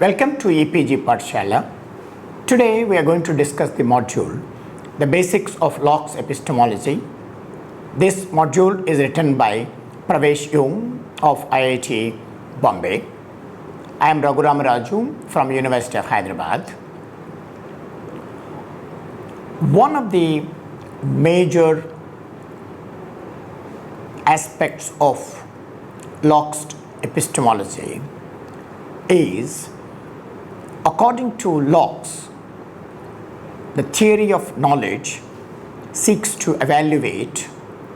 Welcome to EPG Pathshala. Today we are going to discuss the module, The Basics of Locke's Epistemology. This module is written by Pravesh Yung of IIT Bombay. I am Raghuram Raju from University of Hyderabad. One of the major aspects of Locke's epistemology is, according to Locke, the theory of knowledge seeks to evaluate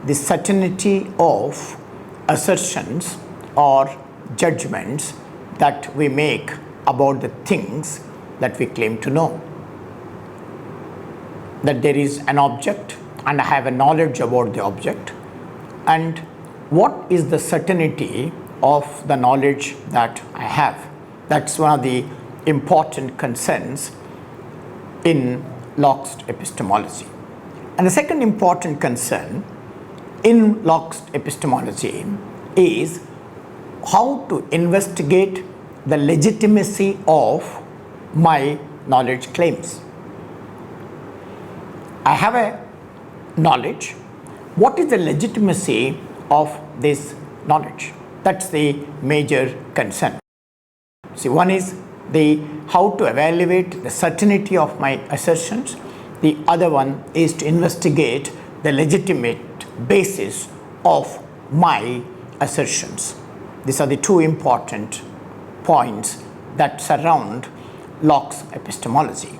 the certainty of assertions or judgments that we make about the things that we claim to know. That there is an object and I have a knowledge about the object, and what is the certainty of the knowledge that I have. That's one of the important concerns in Locke's epistemology. And the second important concern in Locke's epistemology is how to investigate the legitimacy of my knowledge claims. I have a knowledge. What is the legitimacy of this knowledge? That's the major concern. See, one is how to evaluate the certainty of my assertions. The other one is to investigate the legitimate basis of my assertions. These are the two important points that surround Locke's epistemology.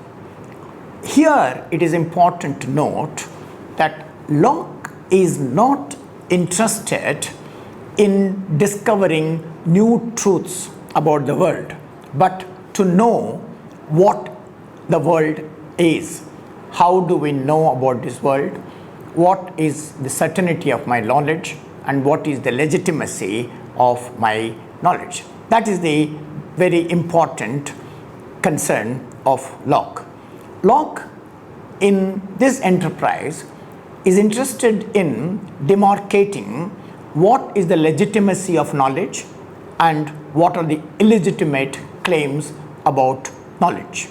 Here it is important to note that Locke is not interested in discovering new truths about the world, but to know what the world is. How do we know about this world? What is the certainty of my knowledge, and what is the legitimacy of my knowledge? That is the very important concern of Locke. Locke, in this enterprise, is interested in demarcating what is the legitimacy of knowledge and what are the illegitimate claims about knowledge.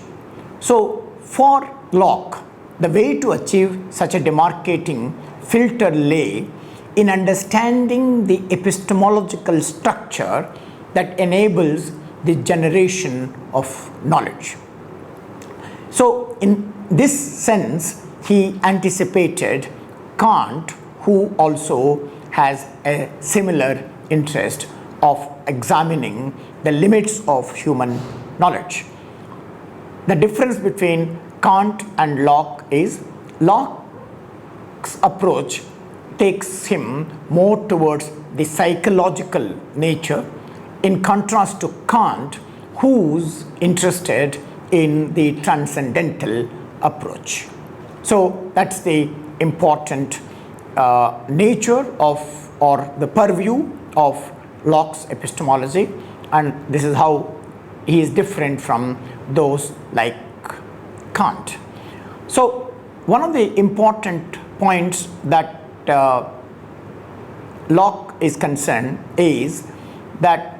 So, for Locke, the way to achieve such a demarcating filter lay in understanding the epistemological structure that enables the generation of knowledge. So, in this sense, he anticipated Kant, who also has a similar interest of examining the limits of human knowledge. The difference between Kant and Locke is Locke's approach takes him more towards the psychological nature, in contrast to Kant, who's interested in the transcendental approach. So that's the important nature of, or the purview of Locke's epistemology, and this is how he is different from those like Kant. So one of the important points that Locke is concerned is that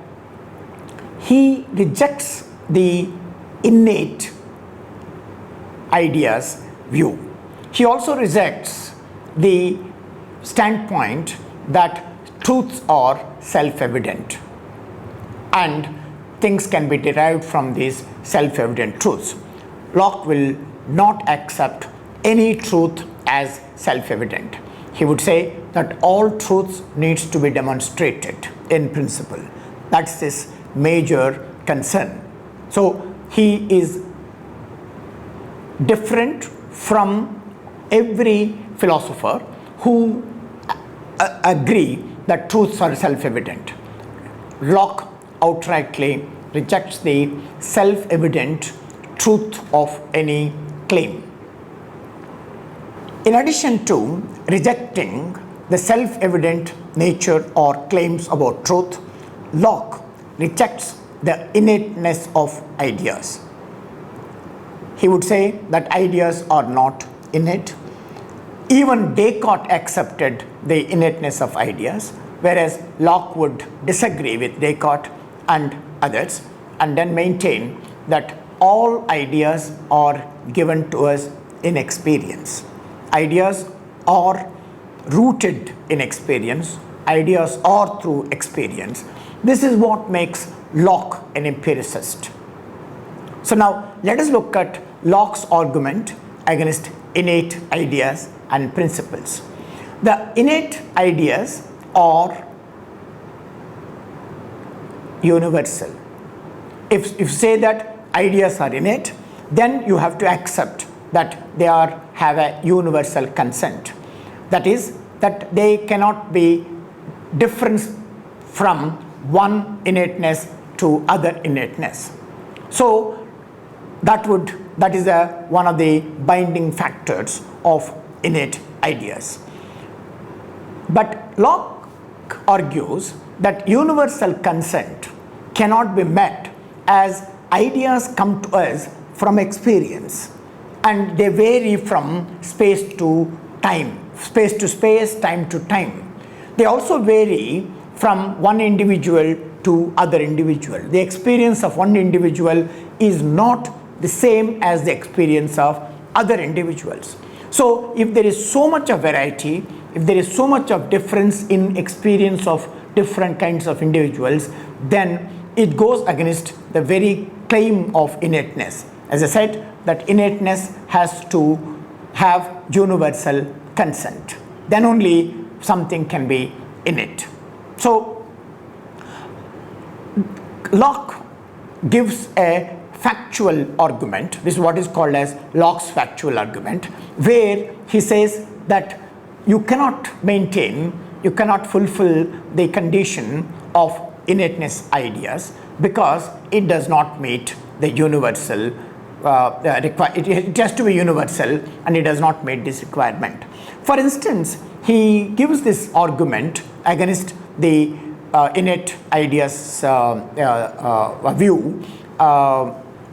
he rejects the innate ideas view. He also rejects the standpoint that truths are self-evident and things can be derived from these self-evident truths. Locke will not accept any truth as self-evident. He would say that all truths needs to be demonstrated in principle. That's his major concern. So he is different from every philosopher who agree that truths are self-evident. Locke outrightly rejects the self-evident truth of any claim. In addition to rejecting the self-evident nature or claims about truth, Locke rejects the innateness of ideas. He would say that ideas are not innate. Even Descartes accepted the innateness of ideas, whereas Locke would disagree with Descartes and others, and then maintain that all ideas are given to us in experience. Ideas are rooted in experience. Ideas are through experience. This is what makes Locke an empiricist. So now let us look at Locke's argument against innate ideas and principles. The innate ideas are universal. If you say that ideas are innate, then you have to accept that they have a universal consent. That is, that they cannot be different from one innateness to other innateness. So that is one of the binding factors of innate ideas. But Locke argues that universal consent cannot be met as ideas come to us from experience, and they vary from space to time, space to space, time to time. They also vary from one individual to other individual. The experience of one individual is not the same as the experience of other individuals. So if there is so much of variety, if there is so much of difference in experience of different kinds of individuals, then it goes against the very claim of innateness. As I said, that innateness has to have universal consent. Then only something can be innate. So Locke gives a factual argument. This is what is called as Locke's factual argument, where he says that you cannot fulfill the condition of innateness ideas because it does not meet the universal it has to be universal, and it does not meet this requirement. For instance, he gives this argument against the innate ideas view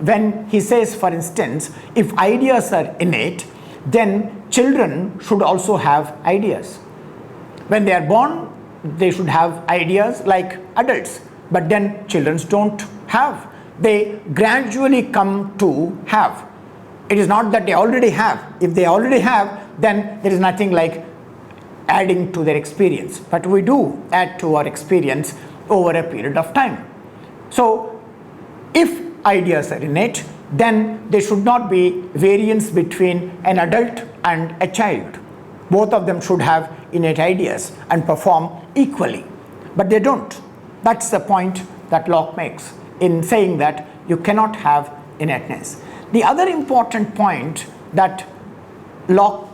when he says, for instance, if ideas are innate, then children should also have ideas. When they are born, they should have ideas like adults, but then children don't have. They gradually come to have. It is not that they already have. If they already have, then there is nothing like adding to their experience. But we do add to our experience over a period of time. So if ideas are innate, then there should not be variance between an adult and a child. Both of them should have innate ideas and perform equally, but they don't. That's the point that Locke makes in saying that you cannot have innateness. The other important point that Locke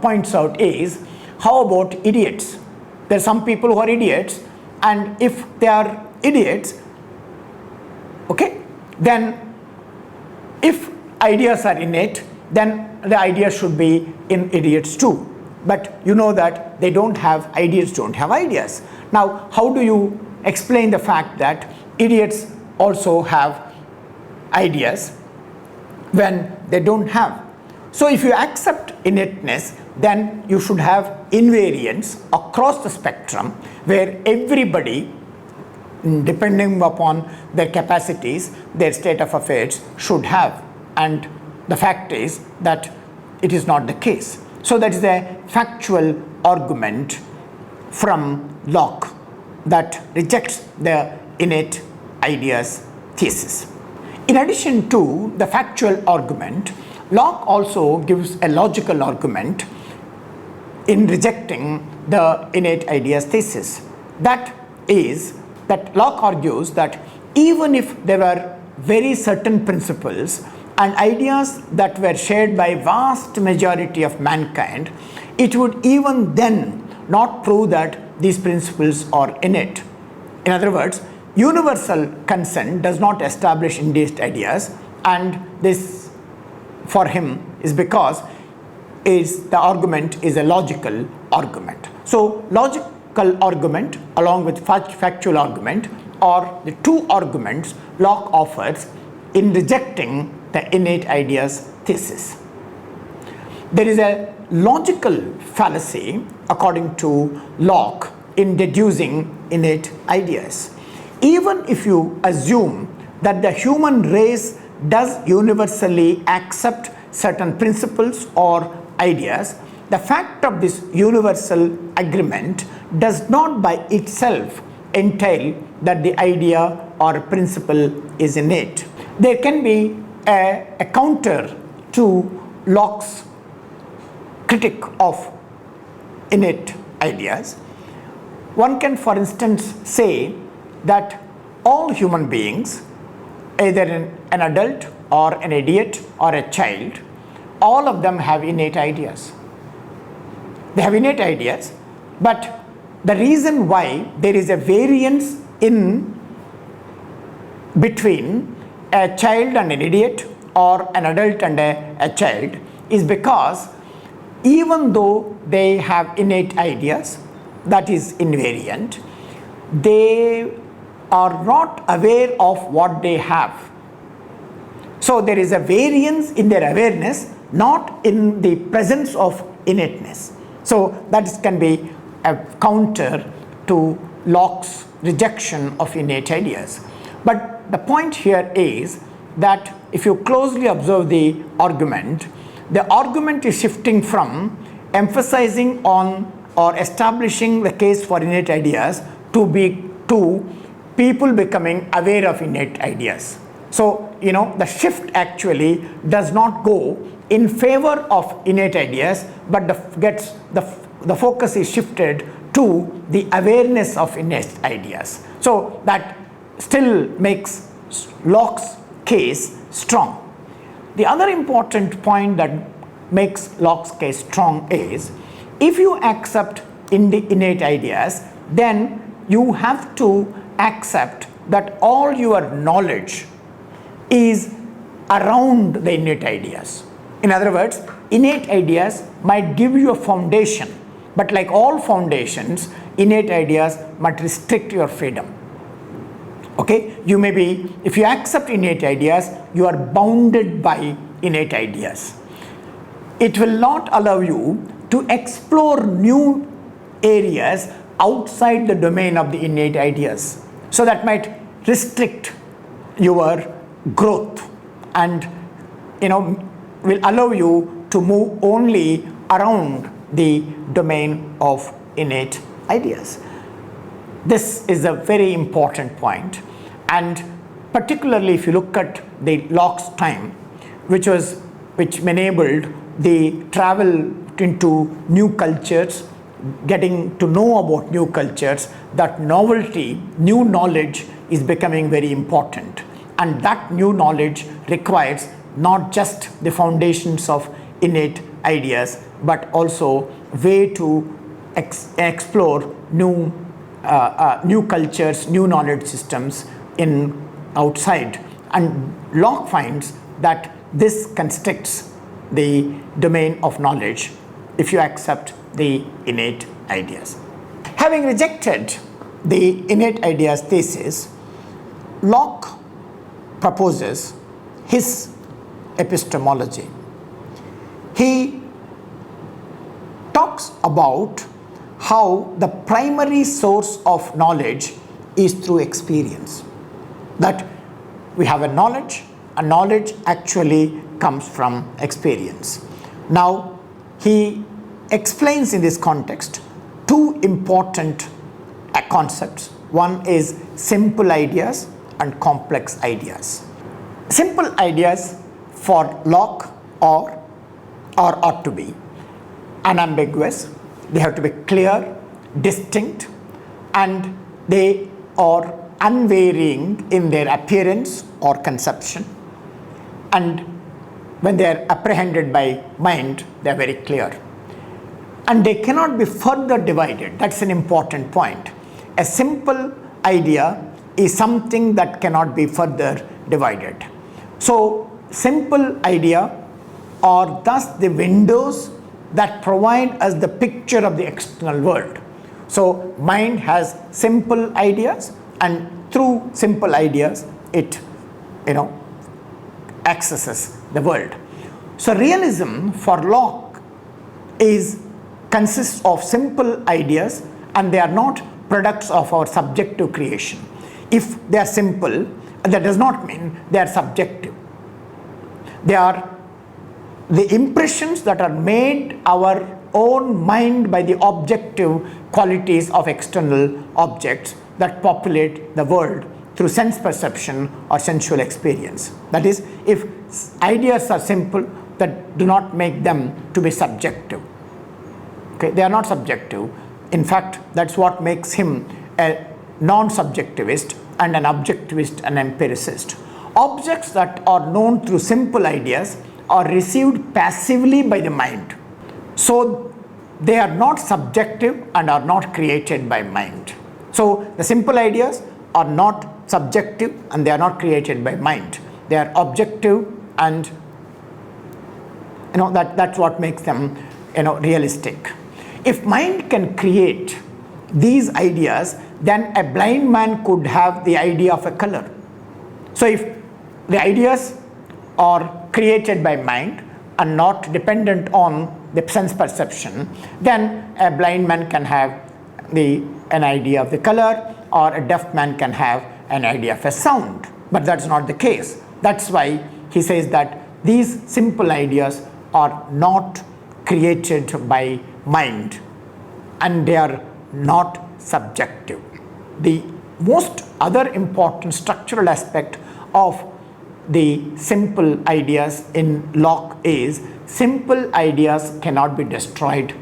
points out is, how about idiots? There are some people who are idiots, and if they are idiots, okay, then if ideas are innate, then the ideas should be in idiots too. But you know that they don't have ideas, don't have ideas. Now, how do you explain the fact that idiots also have ideas when they don't have? So if you accept innateness, then you should have invariance across the spectrum, where everybody, depending upon their capacities, their state of affairs, should have. And the fact is that it is not the case. So that is a factual argument from Locke that rejects the innate ideas thesis. In addition to the factual argument, Locke also gives a logical argument in rejecting the innate ideas thesis. That is, that Locke argues that even if there were very certain principles and ideas that were shared by vast majority of mankind, it would even then not prove that these principles are innate. In other words, universal consent does not establish innate ideas, and this for him is because the argument is a logical argument. So logical argument along with factual argument are the two arguments Locke offers in rejecting the innate ideas thesis. There is a logical fallacy, according to Locke, in deducing innate ideas. Even if you assume that the human race does universally accept certain principles or ideas, the fact of this universal agreement does not by itself entail that the idea or principle is innate. There can be a counter to Locke's critique of innate ideas. One can, for instance, say that all human beings, either an adult or an idiot or a child, all of them have innate ideas. They have innate ideas, but the reason why there is a variance in between a child and an idiot or an adult and a child is because even though they have innate ideas, that is invariant, they are not aware of what they have. So there is a variance in their awareness, not in the presence of innateness. So that can be a counter to Locke's rejection of innate ideas. But the point here is that if you closely observe the argument is shifting from emphasizing on or establishing the case for innate ideas to people becoming aware of innate ideas. So, the shift actually does not go in favor of innate ideas, but the focus is shifted to the awareness of innate ideas. So that still makes Locke's case strong. The other important point that makes Locke's case strong is, if you accept innate ideas, then you have to accept that all your knowledge is around the innate ideas. In other words, innate ideas might give you a foundation, but like all foundations, innate ideas might restrict your freedom. Okay, you may be, if you accept innate ideas, you are bounded by innate ideas. It will not allow you to explore new areas outside the domain of the innate ideas. So that might restrict your growth and will allow you to move only around the domain of innate ideas. This is a very important point, and particularly if you look at the Locke's time, which enabled the travel into new cultures, getting to know about new cultures, that novelty, new knowledge is becoming very important. And that new knowledge requires not just the foundations of innate ideas, but also way to explore new cultures, new knowledge systems outside. And Locke finds that this constricts the domain of knowledge if you accept the innate ideas. Having rejected the innate ideas thesis, Locke proposes his epistemology. He talks about how the primary source of knowledge is through experience. That we have a knowledge, and knowledge actually comes from experience. Now, he explains in this context two important concepts. One is simple ideas and complex ideas. Simple ideas for Locke ought to be unambiguous. They have to be clear, distinct, and they are unvarying in their appearance or conception. And when they are apprehended by mind, they are very clear. And they cannot be further divided. That's an important point. A simple idea is something that cannot be further divided. So, simple idea are thus the windows that provide us the picture of the external world. So, mind has simple ideas, and through simple ideas, it accesses the world. So, realism for Locke consists of simple ideas, and they are not products of our subjective creation. If they are simple, That does not mean they are subjective. They are the impressions that are made our own mind by the objective qualities of external objects that populate the world through sense perception or sensual experience. That is, if ideas are simple, that do not make them to be subjective. Okay, they are not subjective. In fact, that's what makes him a non-subjectivist and an objectivist and empiricist. Objects that are known through simple ideas are received passively by the mind. So they are not subjective and are not created by mind. So the simple ideas are not subjective and they are not created by mind. They are objective, and that's what makes them realistic. If mind can create these ideas, then a blind man could have the idea of a color. So if the ideas are created by mind and not dependent on the sense perception, then a blind man can have an idea of the color, or a deaf man can have an idea of a sound. But that's not the case. That's why he says that these simple ideas are not created by mind and they are not subjective. The most other important structural aspect of the simple ideas in Locke is simple ideas cannot be destroyed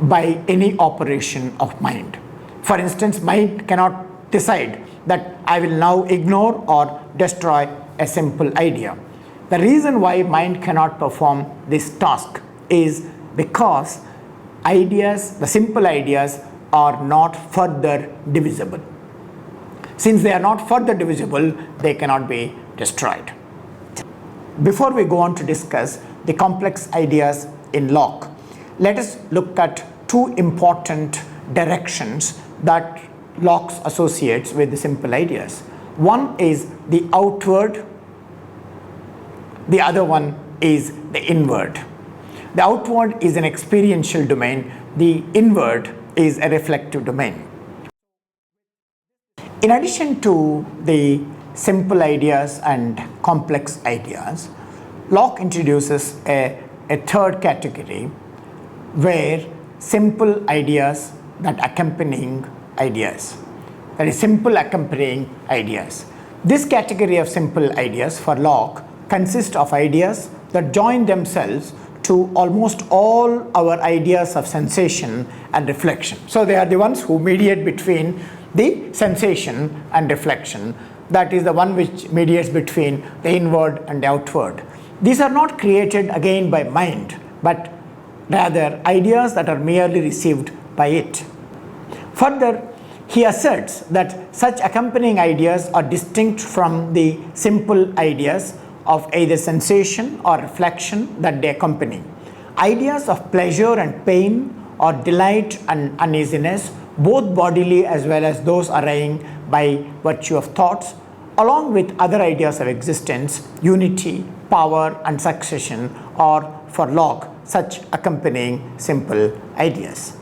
by any operation of mind. For instance, mind cannot decide that I will now ignore or destroy a simple idea. The reason why mind cannot perform this task is because ideas, the simple ideas, are not further divisible. Since they are not further divisible, they cannot be destroyed. Before we go on to discuss the complex ideas in Locke, let us look at two important directions that Locke associates with the simple ideas. One is the outward, the other one is the inward. The outward is an experiential domain, the inward is a reflective domain. In addition to the simple ideas and complex ideas, Locke introduces a third category where simple ideas that accompanying ideas. That is, simple accompanying ideas. This category of simple ideas for Locke consists of ideas that join themselves to almost all our ideas of sensation and reflection. So they are the ones who mediate between the sensation and reflection. That is the one which mediates between the inward and the outward. These are not created again by mind, but rather ideas that are merely received by it. Further, he asserts that such accompanying ideas are distinct from the simple ideas of either sensation or reflection that they accompany. Ideas of pleasure and pain, or delight and uneasiness, both bodily as well as those arising by virtue of thoughts, along with other ideas of existence, unity, power and succession, are for Locke such accompanying simple ideas.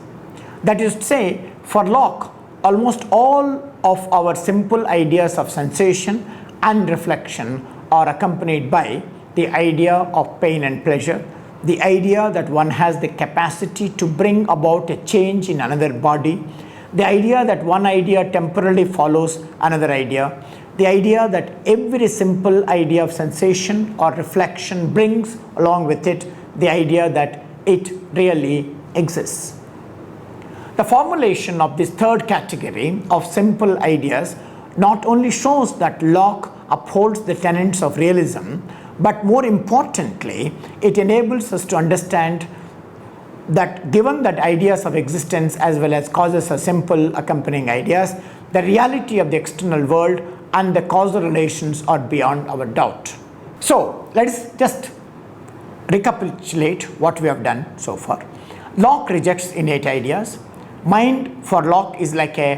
That is to say, for Locke, almost all of our simple ideas of sensation and reflection are accompanied by the idea of pain and pleasure, the idea that one has the capacity to bring about a change in another body, the idea that one idea temporarily follows another idea, the idea that every simple idea of sensation or reflection brings along with it the idea that it really exists. The formulation of this third category of simple ideas not only shows that Locke upholds the tenets of realism, but more importantly, it enables us to understand that given that ideas of existence as well as causes are simple accompanying ideas, the reality of the external world and the causal relations are beyond our doubt. So let's just recapitulate what we have done so far. Locke rejects innate ideas. Mind for Locke is like a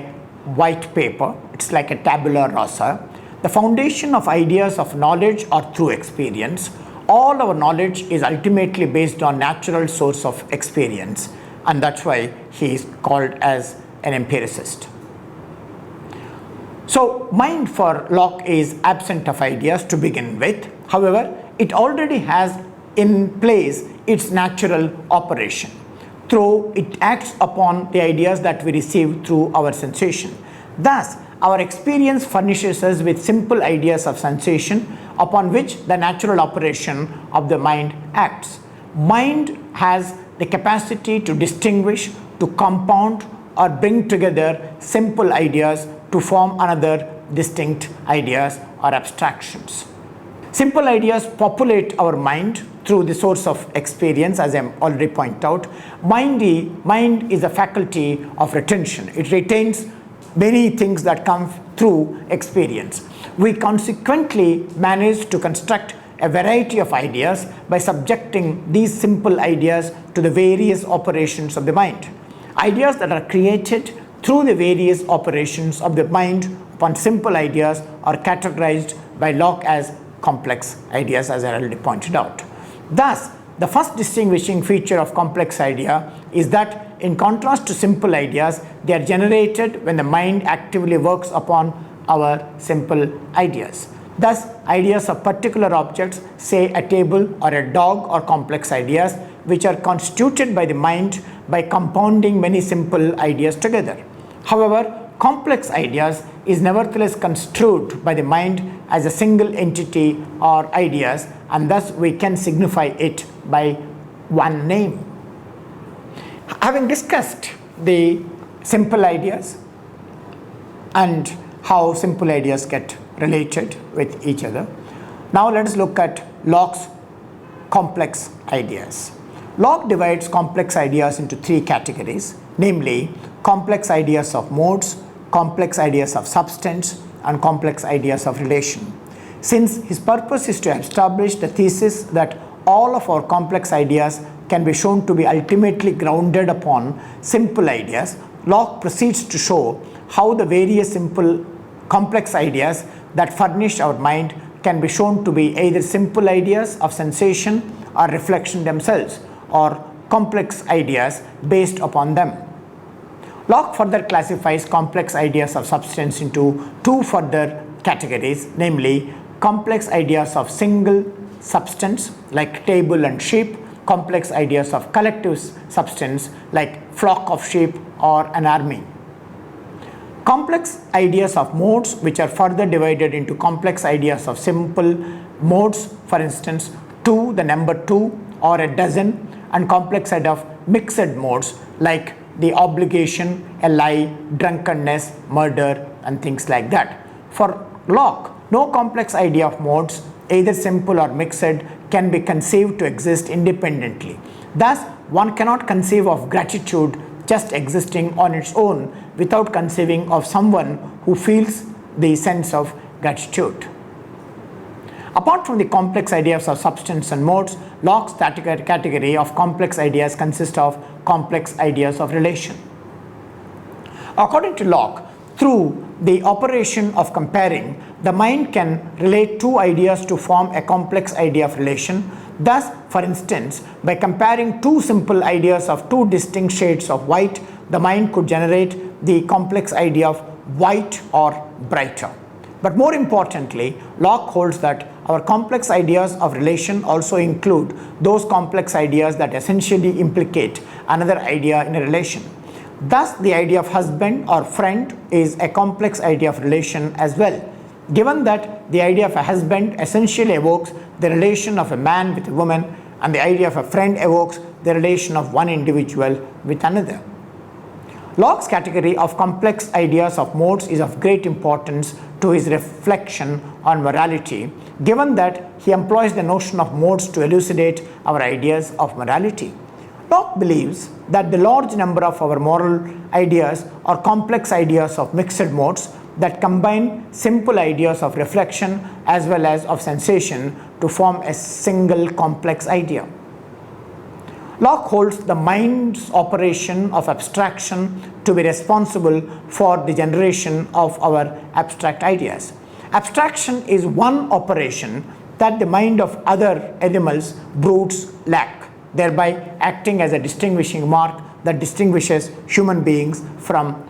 white paper. It's like a tabula rasa. The foundation of ideas of knowledge are through experience. All our knowledge is ultimately based on natural source of experience, and that's why he is called as an empiricist. So mind for Locke is absent of ideas to begin with. However, it already has in place its natural operation. Through it acts upon the ideas that we receive through our sensation. Thus, our experience furnishes us with simple ideas of sensation upon which the natural operation of the mind acts. Mind has the capacity to distinguish, to compound or bring together simple ideas to form another distinct ideas or abstractions. Simple ideas populate our mind through the source of experience, as I already pointed out. Mind is a faculty of retention. It retains many things that come through experience. We consequently manage to construct a variety of ideas by subjecting these simple ideas to the various operations of the mind. Ideas that are created through the various operations of the mind upon simple ideas are categorized by Locke as complex ideas, as I already pointed out. Thus, the first distinguishing feature of complex idea is that in contrast to simple ideas, they are generated when the mind actively works upon our simple ideas. Thus, ideas of particular objects, say a table or a dog, are complex ideas which are constituted by the mind by compounding many simple ideas together. However, complex ideas is nevertheless construed by the mind as a single entity or ideas, and thus we can signify it by one name. Having discussed the simple ideas and how simple ideas get related with each other, now let us look at Locke's complex ideas. Locke divides complex ideas into three categories, namely complex ideas of modes, complex ideas of substance, and complex ideas of relation. Since his purpose is to establish the thesis that all of our complex ideas can be shown to be ultimately grounded upon simple ideas, Locke proceeds to show how the various simple complex ideas that furnish our mind can be shown to be either simple ideas of sensation or reflection themselves, or complex ideas based upon them. Locke further classifies complex ideas of substance into two further categories, namely complex ideas of single substance like table and sheep, complex ideas of collective substance like flock of sheep or an army. Complex ideas of modes, which are further divided into complex ideas of simple modes, for instance 2, the number 2 or a dozen, and complex idea of mixed modes like the obligation, a lie, drunkenness, murder, and things like that. For Locke, no complex idea of modes, either simple or mixed, can be conceived to exist independently. Thus, one cannot conceive of gratitude just existing on its own without conceiving of someone who feels the sense of gratitude. Apart from the complex ideas of substance and modes, Locke's category of complex ideas consists of complex ideas of relation. According to Locke, through the operation of comparing, the mind can relate two ideas to form a complex idea of relation. Thus, for instance, by comparing two simple ideas of two distinct shades of white, the mind could generate the complex idea of white or brighter. But more importantly, Locke holds that our complex ideas of relation also include those complex ideas that essentially implicate another idea in a relation. Thus, the idea of husband or friend is a complex idea of relation as well, given that the idea of a husband essentially evokes the relation of a man with a woman, and the idea of a friend evokes the relation of one individual with another. Locke's category of complex ideas of modes is of great importance to his reflection on morality, given that he employs the notion of modes to elucidate our ideas of morality. Locke believes that the large number of our moral ideas are complex ideas of mixed modes that combine simple ideas of reflection as well as of sensation to form a single complex idea. Locke holds the mind's operation of abstraction to be responsible for the generation of our abstract ideas. Abstraction is one operation that the mind of other animals, brutes, lack, thereby acting as a distinguishing mark that distinguishes human beings from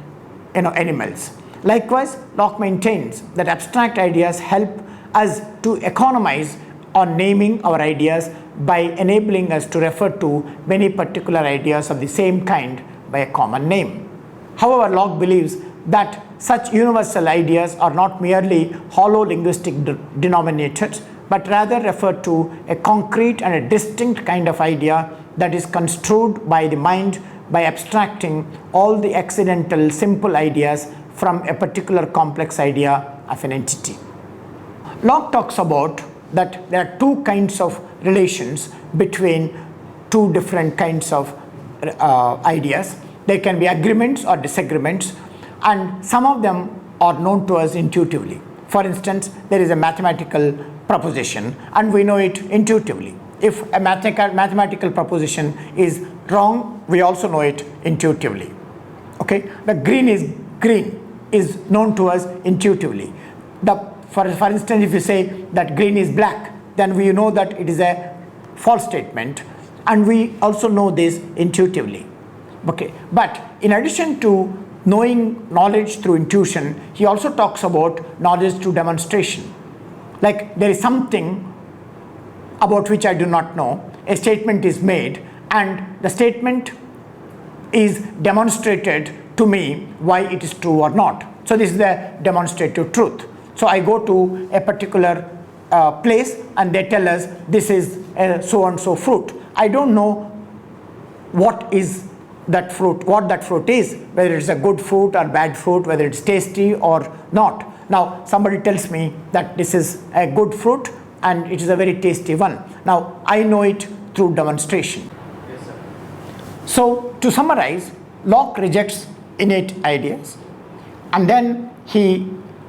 animals. Likewise, Locke maintains that abstract ideas help us to economize on naming our ideas by enabling us to refer to many particular ideas of the same kind by a common name. However, Locke believes that such universal ideas are not merely hollow linguistic denominators, but rather refer to a concrete and a distinct kind of idea that is construed by the mind by abstracting all the accidental simple ideas from a particular complex idea of an entity. Locke talks about that there are two kinds of relations between two different kinds of ideas. There can be agreements or disagreements, and some of them are known to us intuitively. For instance, there is a mathematical proposition and we know it intuitively. If a mathematical proposition is wrong, we also know it intuitively. Okay, the green is known to us intuitively. For instance, if you say that green is black, then we know that it is a false statement, and we also know this intuitively. Okay, but in addition to knowing knowledge through intuition, he also talks about knowledge through demonstration. Like there is something about which I do not know, a statement is made, and the statement is demonstrated to me why it is true or not. So this is the demonstrative truth. So I go to a particular place and they tell us this is a so and so fruit. I don't know what is that fruit, what that fruit is, whether it's a good fruit or bad fruit, whether it's tasty or not. Now somebody tells me that this is a good fruit and it is a very tasty one. Now I know it through demonstration. Yes, sir. So to summarize, Locke rejects innate ideas, and then he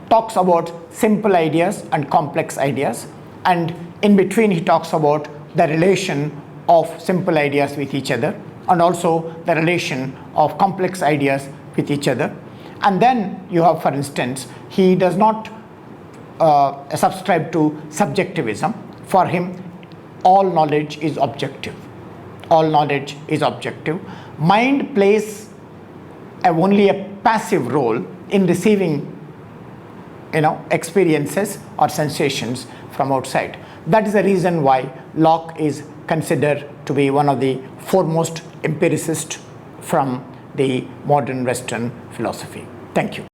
talks about simple ideas and complex ideas, and in between he talks about the relation of simple ideas with each other and also the relation of complex ideas with each other. And then you have, for instance, he does not subscribe to subjectivism. For him, all knowledge is objective. All knowledge is objective. Mind plays only a passive role in receiving experiences or sensations from outside. That is the reason why Locke is considered to be one of the foremost empiricists from the modern Western philosophy. Thank you.